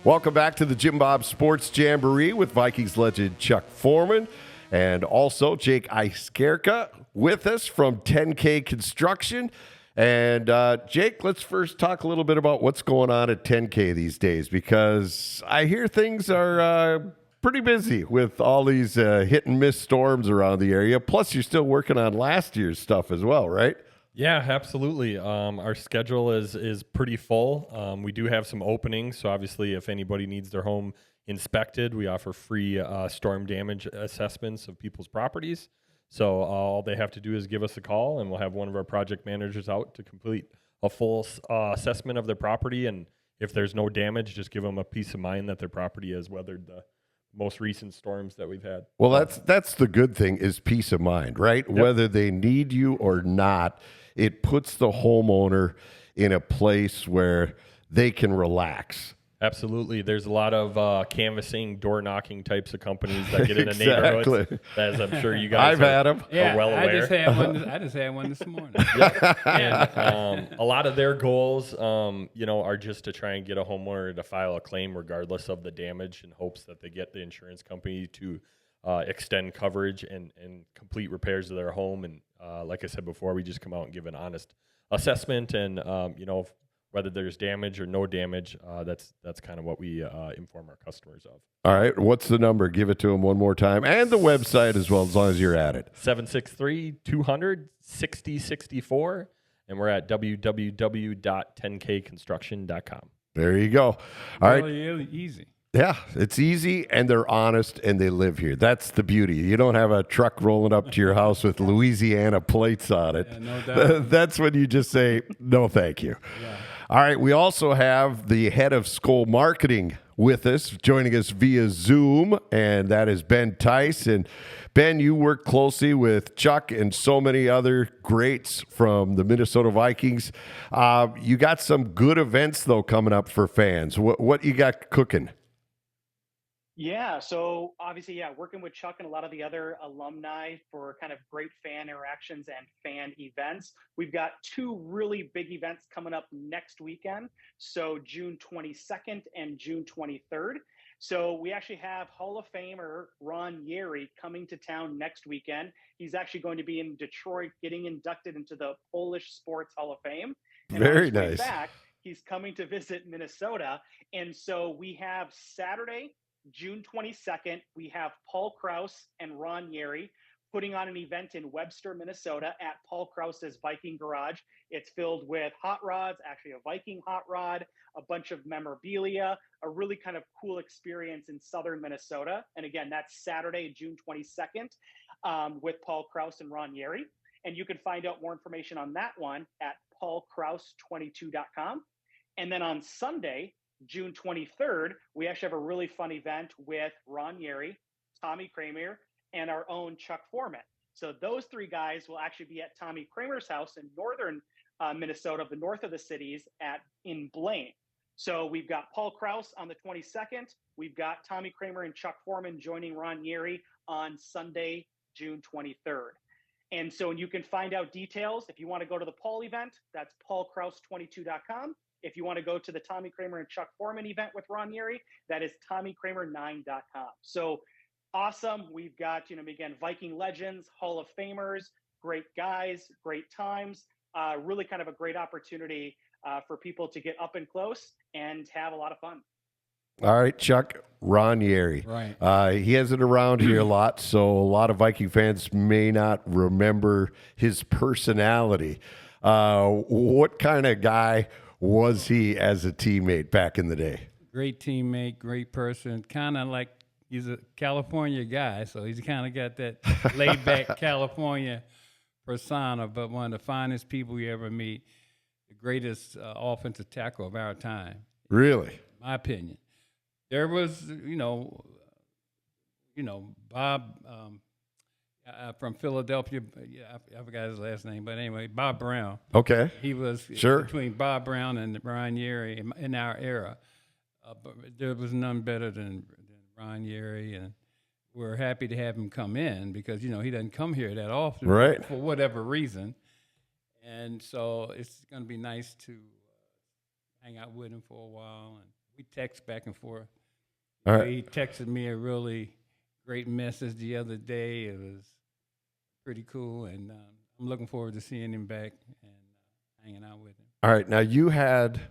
Welcome back to the JimBob Sports Jamboree with Vikings legend Chuck Foreman and also Jake Iskierka with us from 10K Construction. And Jake, let's first talk a little bit about what's going on at 10K these days, because I hear things are pretty busy with all these hit and miss storms around the area. Plus, you're still working on last year's stuff as well, right? Yeah, absolutely. Our schedule is pretty full. We do have some openings, so obviously if anybody needs their home inspected, we offer free storm damage assessments of people's properties. So all they have to do is give us a call, and we'll have one of our project managers out to complete a full assessment of their property. And if there's no damage, just give them a peace of mind that their property has weathered the most recent storms that we've had. Well, that's the good thing, is peace of mind, right? Yep. Whether they need you or not, it puts the homeowner in a place where they can relax. Absolutely. There's a lot of canvassing, door knocking types of companies that get into neighborhoods, as I'm sure you guys had them. Are well aware. I just had one this morning. And a lot of their goals, are just to try and get a homeowner to file a claim regardless of the damage, in hopes that they get the insurance company to extend coverage and complete repairs of their home. And like I said before, we just come out and give an honest assessment, and whether there's damage or no damage, that's kind of what we inform our customers of. All right. What's the number? Give it to them one more time. And the website as well, as long as you're at it. 763-200-6064. And we're at www.10kconstruction.com. There you go. All right. Really easy. Yeah, it's easy, and they're honest, and they live here. That's the beauty. You don't have a truck rolling up to your house with Louisiana plates on it. Yeah, no doubt. That's when you just say, no, thank you. Yeah. All right, we also have the head of Skoll Marketing with us, joining us via Zoom, and that is Ben Theis. And Ben, you work closely with Chuck and so many other greats from the Minnesota Vikings. You got some good events, though, coming up for fans. What you got cooking? Yeah, so obviously, working with Chuck and a lot of the other alumni for kind of great fan interactions and fan events. We've got two really big events coming up next weekend. So June 22nd and June 23rd. So we actually have Hall of Famer Ron Yeri coming to town next weekend. He's actually going to be in Detroit getting inducted into the Polish Sports Hall of Fame. And Very on his way nice. back, he's coming to visit Minnesota. And so we have Saturday, June 22nd, we have Paul Krause and Ron Yeri putting on an event in Webster, Minnesota at Paul Krause's Viking Garage. It's filled with hot rods, actually a Viking hot rod, a bunch of memorabilia, a really kind of cool experience in southern Minnesota. And again, that's Saturday, June 22nd, with Paul Krause and Ron Yeri. And you can find out more information on that one at paulkrause22.com. And then on Sunday, June 23rd, we actually have a really fun event with Ron Yeri, Tommy Kramer, and our own Chuck Foreman. So those three guys will actually be at Tommy Kramer's house in northern Minnesota, the north of the cities, in Blaine. So we've got Paul Krause on the 22nd. We've got Tommy Kramer and Chuck Foreman joining Ron Yeri on Sunday, June 23rd. And so you can find out details. If you want to go to the Paul event, that's paulkrause22.com. If you want to go to the Tommy Kramer and Chuck Foreman event with Ron Yeri, that is TommyKramer9.com. So awesome. We've got, again, Viking legends, Hall of Famers, great guys, great times, really kind of a great opportunity for people to get up and close and have a lot of fun. All right, Chuck, Ron Yeri. Right. He isn't around here a lot, so a lot of Viking fans may not remember his personality. What kind of guy was he as a teammate back in the day? Great teammate, great person. Kind of like he's a California guy, so he's kind of got that laid-back California persona, but one of the finest people you ever meet, the greatest offensive tackle of our time. Really? My opinion. There was, Bob from Philadelphia. I forgot his last name, but anyway, Bob Brown. Okay. He was between Bob Brown and Ron Yeri in our era. But there was none better than Ron Yeri, and we're happy to have him come in because, he doesn't come here that often right. for whatever reason. And so it's going to be nice to hang out with him for a while and we text back and forth. All right. He texted me a really great message the other day. It was pretty cool, and I'm looking forward to seeing him back and hanging out with him. All right. Now, you had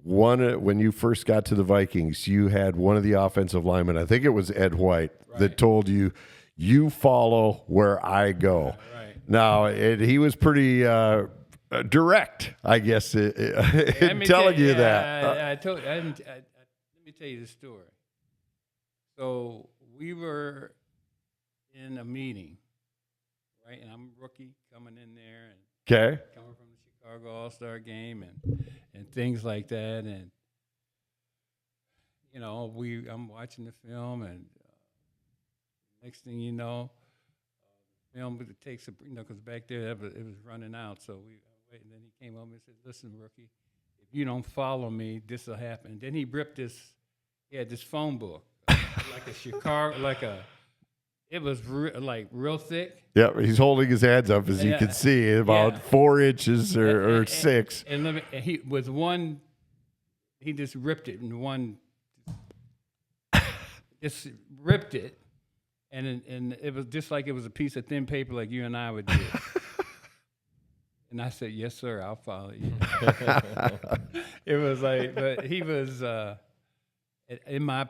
when you first got to the Vikings, you had one of the offensive linemen, I think it was Ed White, that told you, you follow where I go. Right. Now, he was pretty direct, I guess, in telling you that. Let me tell you the story. So we were in a meeting, right? And I'm a rookie coming in there and Okay. coming from the Chicago All-Star game and things like that. And, you know, I'm watching the film, and next thing you know, film takes because back there it was running out. So we wait, and then he came over and said, "Listen, rookie, if you don't follow me, this will happen." And then he ripped he had this phone book, like a Chicago, it was real thick. Yeah, he's holding his hands up, as you can see, about 4 inches or 6. And he just ripped it in one, just ripped it. And it was just like it was a piece of thin paper like you and I would do. And I said, "Yes, sir, I'll follow you." It was like, but he was, in my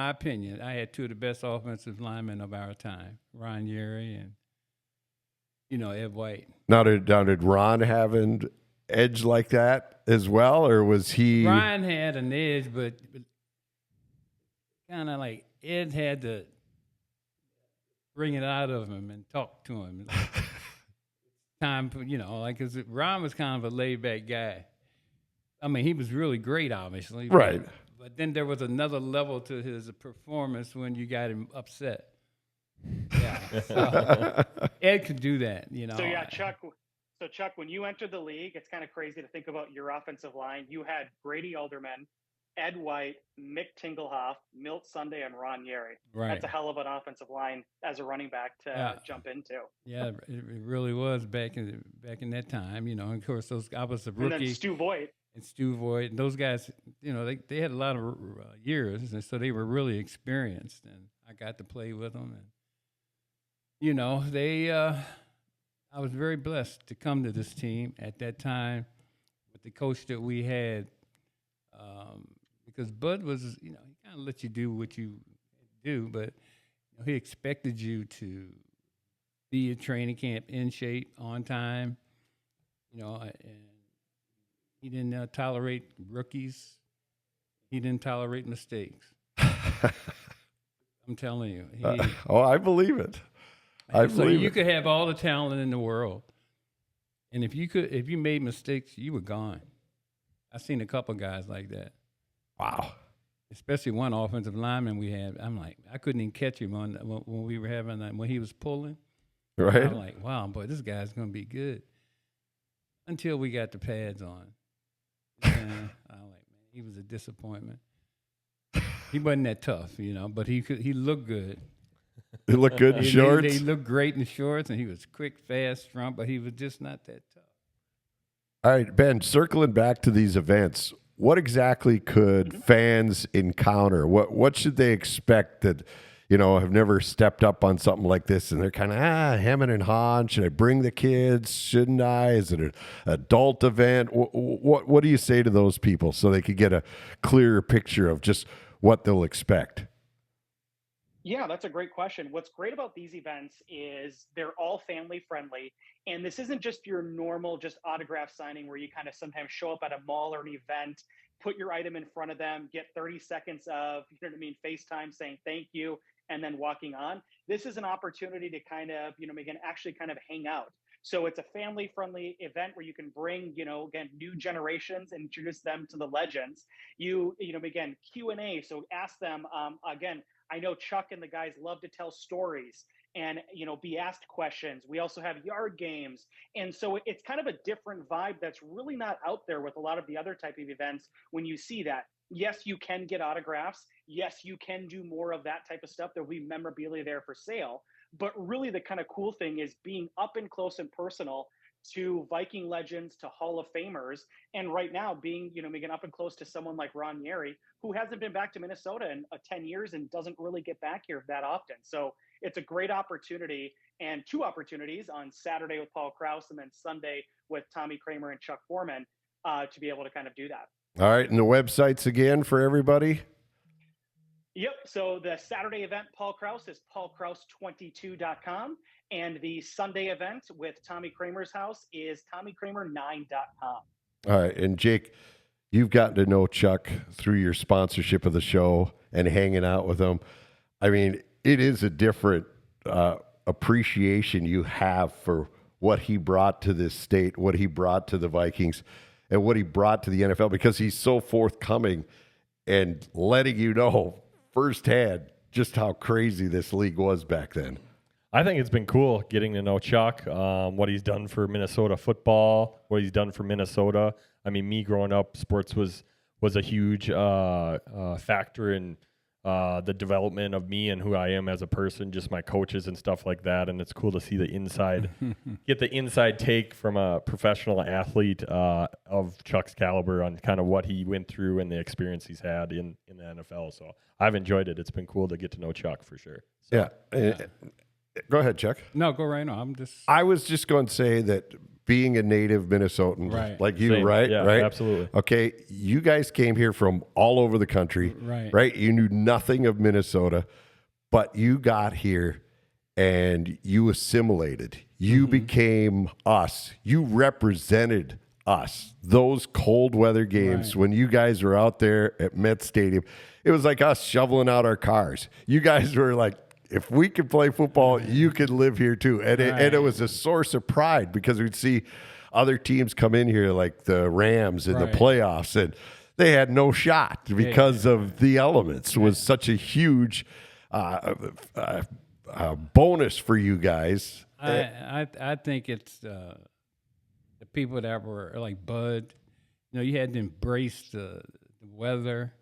opinion, I had two of the best offensive linemen of our time, Ron Yeri and, Ed White. Now, did Ron have an edge like that as well, or was he? Ron had an edge, but kind of like Ed had to bring it out of him and talk to him. Time, because Ron was kind of a laid-back guy. I mean, he was really great, obviously. Right. But then there was another level to his performance when you got him upset. Yeah. So Ed could do that, So, yeah, Chuck, when you entered the league, it's kind of crazy to think about your offensive line. You had Grady Alderman, Ed White, Mick Tingelhoff, Milt Sunday, and Ron Yeri. Right. That's a hell of an offensive line as a running back to jump into. Yeah, it really was back in that time, And of course, I was a rookie. And then Stu Voigt. And Stu Voigt, and those guys, they had a lot of years, and so they were really experienced. And I got to play with them, and I was very blessed to come to this team at that time with the coach that we had. Because Bud was, he kind of let you do what you do, but he expected you to be at training camp in shape, on time, and he didn't tolerate rookies. He didn't tolerate mistakes. I'm telling you. I believe it. You could have all the talent in the world, and if you made mistakes, you were gone. I've seen a couple guys like that. Wow. Especially one offensive lineman we had. I'm like, I couldn't even catch him when we were having that, when he was pulling. Right. I'm like, wow, boy, this guy's going to be good. Until we got the pads on. I'm like, man, he was a disappointment. He wasn't that tough, but he looked good. He looked good in shorts? He looked great in shorts, and he was quick, fast, strong, but he was just not that tough. All right, Ben, circling back to these events, what exactly could fans encounter? What should they expect that, have never stepped up on something like this, and they're kind of hemming and hawing? Should I bring the kids? Shouldn't I? Is it an adult event? What do you say to those people so they could get a clearer picture of just what they'll expect? Yeah, that's a great question. What's great about these events is they're all family friendly. And this isn't just your normal just autograph signing where you kind of sometimes show up at a mall or an event, put your item in front of them, get 30 seconds of, FaceTime saying thank you, and then walking on. This is an opportunity to kind of, actually kind of hang out. So it's a family friendly event where you can bring, new generations and introduce them to the legends. Again, Q&A. So ask them, again, I know Chuck and the guys love to tell stories and, be asked questions. We also have yard games. And so it's kind of a different vibe that's really not out there with a lot of the other type of events when you see that. Yes, you can get autographs. Yes, you can do more of that type of stuff. There'll be memorabilia there for sale. But really the kind of cool thing is being up and close and personal to Viking legends to Hall of Famers. And right now, being, Megan, up and close to someone like Ron Yeri, who hasn't been back to Minnesota in 10 years and doesn't really get back here that often. So it's a great opportunity, and 2 opportunities on Saturday with Paul Krause and then Sunday with Tommy Kramer and Chuck Foreman to be able to kind of do that. All right. And the websites again for everybody? Yep. So the Saturday event, Paul Krause, is paulkrause22.com. And the Sunday event with Tommy Kramer's house is tommykramer9.com. All right. And Jake, you've gotten to know Chuck through your sponsorship of the show and hanging out with him. I mean, it is a different appreciation you have for what he brought to this state, what he brought to the Vikings, and what he brought to the NFL, because he's so forthcoming and letting you know firsthand just how crazy this league was back then. I think it's been cool getting to know Chuck, what he's done for Minnesota football, what he's done for Minnesota. I mean, me growing up, sports was a huge factor in the development of me and who I am as a person, just my coaches and stuff like that. And it's cool to see the inside, get the inside take from a professional athlete of Chuck's caliber on kind of what he went through and the experience he's had in the NFL. So I've enjoyed it. It's been cool to get to know Chuck for sure. So, Yeah. Go ahead, Chuck. No, go right on. I was just going to say that being a native Minnesotan, Right. like you, Same. right? Yeah, right? absolutely. Okay, you guys came here from all over the country, Right. You knew nothing of Minnesota, but you got here and you assimilated. You became us. You represented us. Those cold weather games when you guys were out there at Met Stadium, it was like us shoveling out our cars. You guys were like, if we could play football, you could live here too. And it was a source of pride, because we'd see other teams come in here like the Rams in the playoffs, and they had no shot because of the elements. It was such a huge bonus for you guys. I think it's the people that were like Bud. You had to embrace the weather,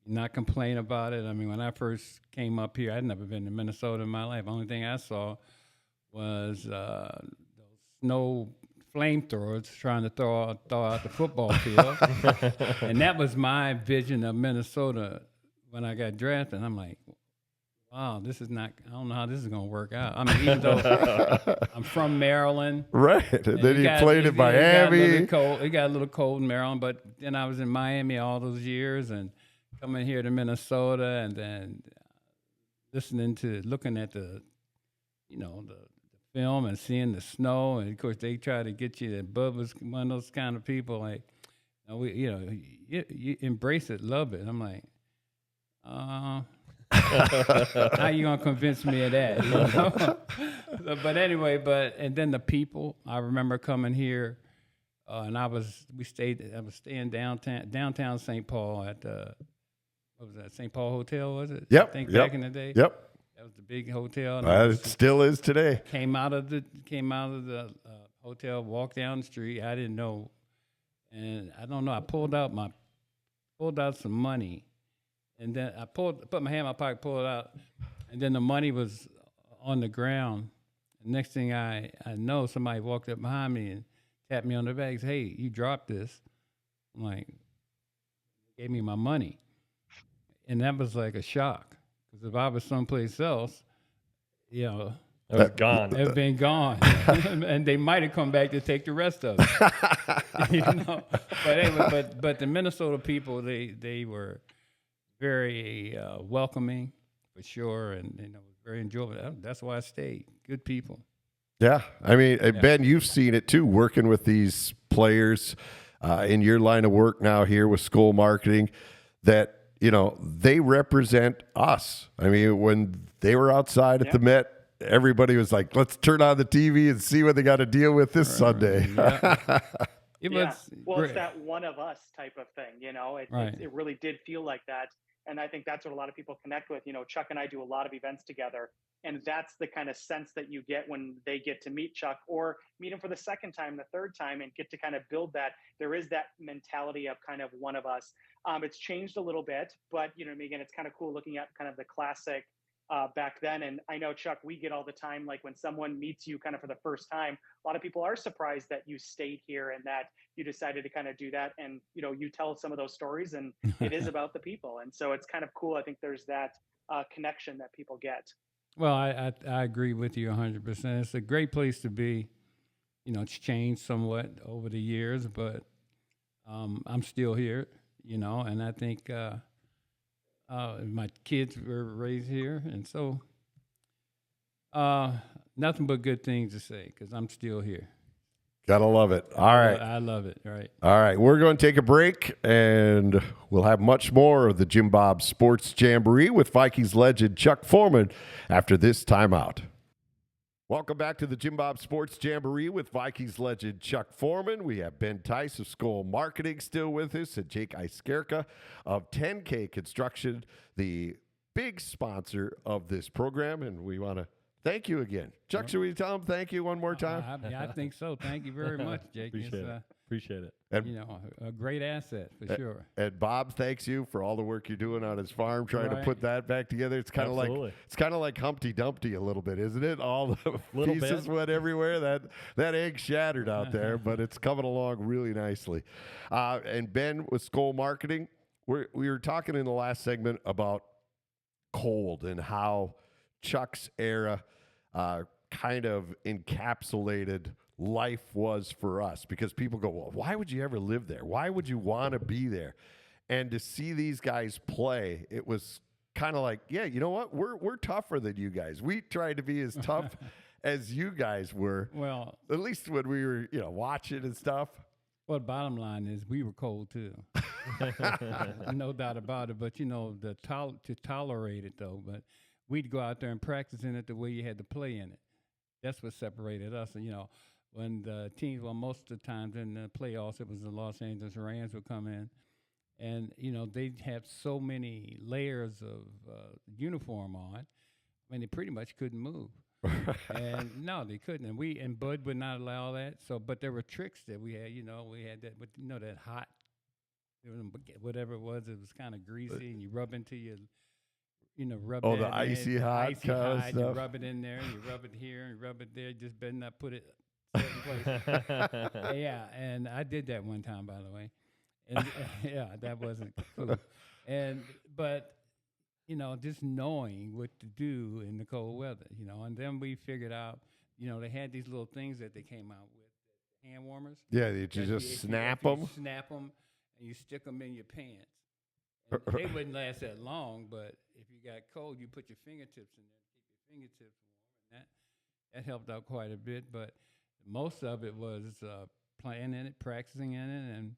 not complain about it. I mean, when I first came up here, I'd never been to Minnesota in my life. The only thing I saw was those snow flamethrowers trying to throw out the football field. And that was my vision of Minnesota when I got drafted. I'm like, wow, I don't know how this is going to work out. I mean, even though I'm from Maryland. Right. And then you played in Miami. It got a little cold in Maryland, but then I was in Miami all those years, and coming here to Minnesota, and then looking at the film and seeing the snow, and of course they try to get you. That Bub was one of those kind of people, like, you embrace it, love it. I'm like, how you gonna convince me of that? But anyway, and then the people. I remember coming here, and I was staying downtown St. Paul at what was that, St. Paul Hotel, was it? Yep. I think back in the day. Yep. That was the big hotel. It still is today. Came out of the hotel, walked down the street. I didn't know, and I don't know. I pulled out some money, and then I put my hand in my pocket, pulled it out, and then the money was on the ground. The next thing I know, somebody walked up behind me and tapped me on the back. Said, "Hey, you dropped this." I'm like, gave me my money. And that was like a shock, because if I was someplace else, it was gone. It had been gone, and they might have come back to take the rest of it. But anyway, but the Minnesota people, they were very welcoming for sure, and very enjoyable. That's why I stayed. Good people. Yeah, I mean, Ben, you've seen it too, working with these players in your line of work now here with school marketing, that they represent us. I mean, when they were outside at the Met, everybody was like, let's turn on the TV and see what they got to deal with this Sunday. Well, it's that one of us type of thing, it really did feel like that. And I think that's what a lot of people connect with. Chuck and I do a lot of events together, and that's the kind of sense that you get when they get to meet Chuck or meet him for the second time, the third time, and get to kind of build that. There is that mentality of kind of one of us. It's changed a little bit, but Megan, it's kind of cool looking at kind of the classic back then. And I know, Chuck, we get all the time, like when someone meets you kind of for the first time, a lot of people are surprised that you stayed here and that you decided to kind of do that. And, you tell some of those stories, and it is about the people. And so it's kind of cool. I think there's that connection that people get. Well, I agree with you 100%. It's a great place to be. It's changed somewhat over the years, but I'm still here, and I think my kids were raised here, and so nothing but good things to say because I'm still here. Gotta love it. All right. I love it. Right. All right. We're going to take a break, and we'll have much more of the JimBob Sports Jamboree with Vikings legend Chuck Foreman after this timeout. Welcome back to the JimBob Sports Jamboree with Vikings legend Chuck Foreman. We have Ben Theis of Skoll Marketing still with us, and Jake Iskierka of 10K Construction, the big sponsor of this program, and we want to thank you again. Chuck, should we tell him thank you one more time? I think so. Thank you very much, Jake. Appreciate it. And, a great asset for sure. And Bob thanks you for all the work you're doing on his farm, trying to put that back together. It's kind of like Humpty Dumpty a little bit, isn't it? All the pieces went everywhere. That egg shattered out there, but it's coming along really nicely. And Ben with Skoll Marketing, we were talking in the last segment about cold and how Chuck's era kind of encapsulated life was for us, because people go, well, why would you ever live there? Why would you want to be there? And to see these guys play, it was kind of like, yeah, you know what? We're tougher than you guys. We tried to be as tough as you guys were. Well, at least when we were, watching and stuff. Well, the bottom line is we were cold too. No doubt about it. But to tolerate it though, but we'd go out there and practice in it the way you had to play in it. That's what separated us. And when the teams, most of the times in the playoffs, it was the Los Angeles Rams would come in, and they'd have so many layers of uniform on. I mean, they pretty much couldn't move. And no, they couldn't. And Bud would not allow that. So, but there were tricks that we had. We had that, but that hot, whatever it was kind of greasy, and you rub into your. Rub the icy hot kind of stuff. You rub it in there, and you rub it here, and you rub it there. Just better not put it certain places. Yeah, and I did that one time, by the way. And yeah, that wasn't cool. But just knowing what to do in the cold weather, and then we figured out, they had these little things that they came out with, hand warmers. Yeah, you just snap them. Snap them, and you stick them in your pants. They wouldn't last that long, but if you got cold, you put your fingertips in there to keep your fingertips warm, and that helped out quite a bit. But most of it was playing in it, practicing in it, and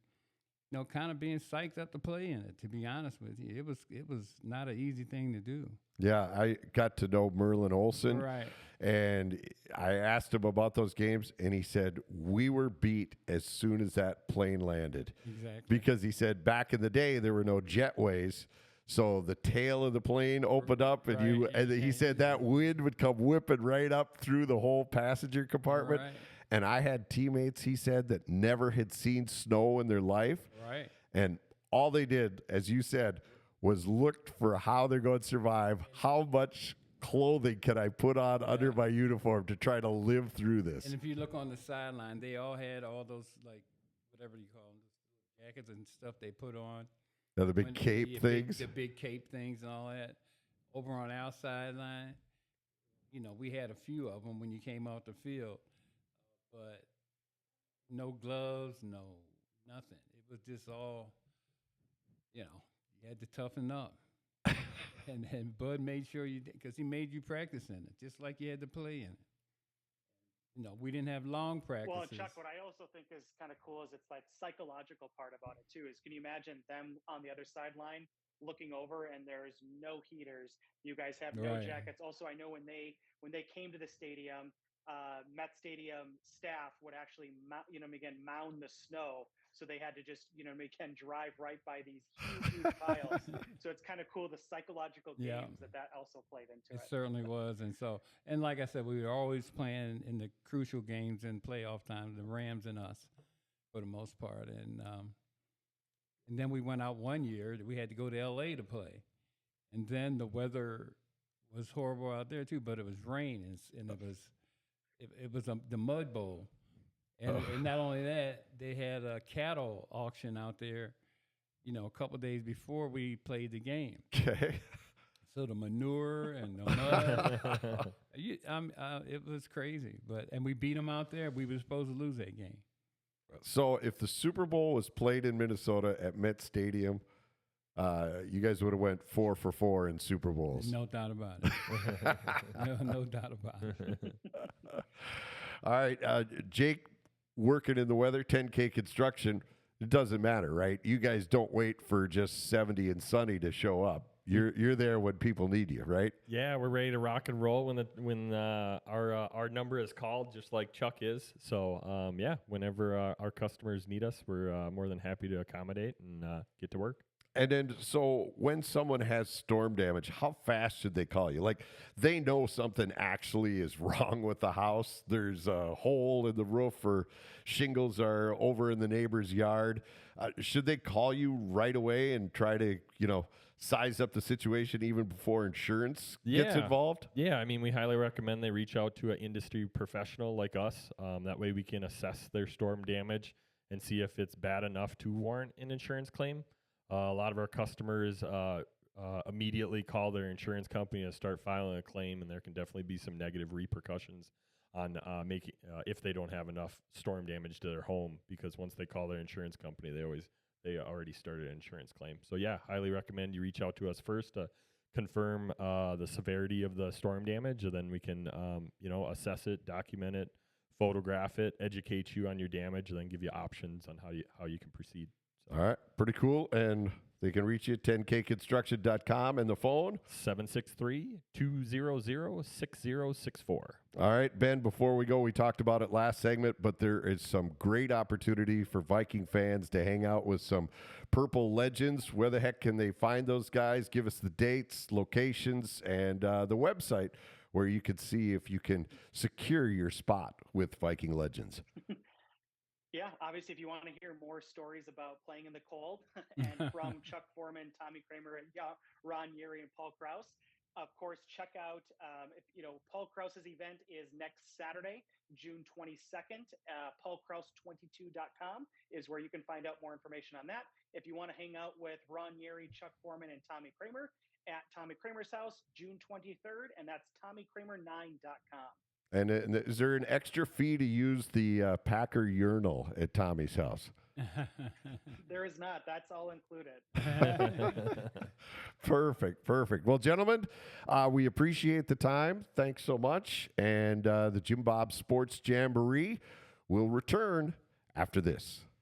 kind of being psyched up to play in it. To be honest with you, it was not an easy thing to do. Yeah, I got to know Merlin Olsen, right? And I asked him about those games, and he said we were beat as soon as that plane landed. Exactly. Because he said back in the day there were no jetways, so the tail of the plane opened up, and he said that wind would come whipping right up through the whole passenger compartment. Right. And I had teammates, he said, that never had seen snow in their life. Right. And all they did, as you said, was looked for how they're going to survive, how much clothing can I put on under my uniform to try to live through this. And if you look on the sideline, they all had all those, like, whatever you call them, jackets and stuff they put on. Yeah, the big cape things. The big cape things and all that. Over on our sideline, we had a few of them when you came off the field. But no gloves, no nothing. It was just all, you had to toughen up. and Bud made sure you did, because he made you practice in it, just like you had to play in it. We didn't have long practices. Well, Chuck, what I also think is kind of cool is it's that psychological part about it too. Is can you imagine them on the other sideline looking over, and there's no heaters. You guys have no jackets. Also, I know when they came to the stadium, Met Stadium staff would actually, mound the snow. So they had to just, drive right by these huge piles. So it's kind of cool, the psychological games that also played into it. It certainly was. And like I said, we were always playing in the crucial games in playoff time, the Rams and us, for the most part. And then we went out one year, we had to go to L.A. to play. And then the weather was horrible out there too, but it was rain and it was the Mud Bowl, and not only that, they had a cattle auction out there, a couple of days before we played the game. Okay. So the manure and the mud, it was crazy. And we beat them out there. We were supposed to lose that game. So if the Super Bowl was played in Minnesota at Met Stadium, you guys would have went 4 for 4 in Super Bowls. No doubt about it. no doubt about it. All right, Jake, working in the weather, 10K construction. It doesn't matter, right? You guys don't wait for just 70 and sunny to show up. You're there when people need you, right? Yeah, we're ready to rock and roll when our number is called, just like Chuck is. So yeah, whenever our customers need us, we're more than happy to accommodate and get to work. And then, so when someone has storm damage, how fast should they call you? Like, they know something actually is wrong with the house. There's a hole in the roof, or shingles are over in the neighbor's yard. Should they call you right away and try to, size up the situation even before insurance gets involved? Yeah, I mean, we highly recommend they reach out to an industry professional like us. That way we can assess their storm damage and see if it's bad enough to warrant an insurance claim. A lot of our customers immediately call their insurance company and start filing a claim, and there can definitely be some negative repercussions on making if they don't have enough storm damage to their home, because once they call their insurance company, they already started an insurance claim. So yeah, highly recommend you reach out to us first to confirm the severity of the storm damage, and then we can assess it, document it, photograph it, educate you on your damage, and then give you options on how you can proceed. All right, pretty cool. And they can reach you at 10kconstruction.com, and the phone? 763-200-6064. All right, Ben, before we go, we talked about it last segment, but there is some great opportunity for Viking fans to hang out with some Purple Legends. Where the heck can they find those guys? Give us the dates, locations, and the website where you can see if you can secure your spot with Viking Legends. Yeah, obviously, if you want to hear more stories about playing in the cold and from Chuck Foreman, Tommy Kramer, and Ron Yeri and Paul Krause, of course, check out, Paul Krause's event is next Saturday, June 22nd. PaulKrause22.com is where you can find out more information on that. If you want to hang out with Ron Yeri, Chuck Foreman, and Tommy Kramer at Tommy Kramer's house, June 23rd, and that's TommyKramer9.com. And is there an extra fee to use the Packer urinal at Tommy's house? There is not. That's all included. Perfect. Well, gentlemen, we appreciate the time. Thanks so much. And the JimBob Sports Jamboree will return after this.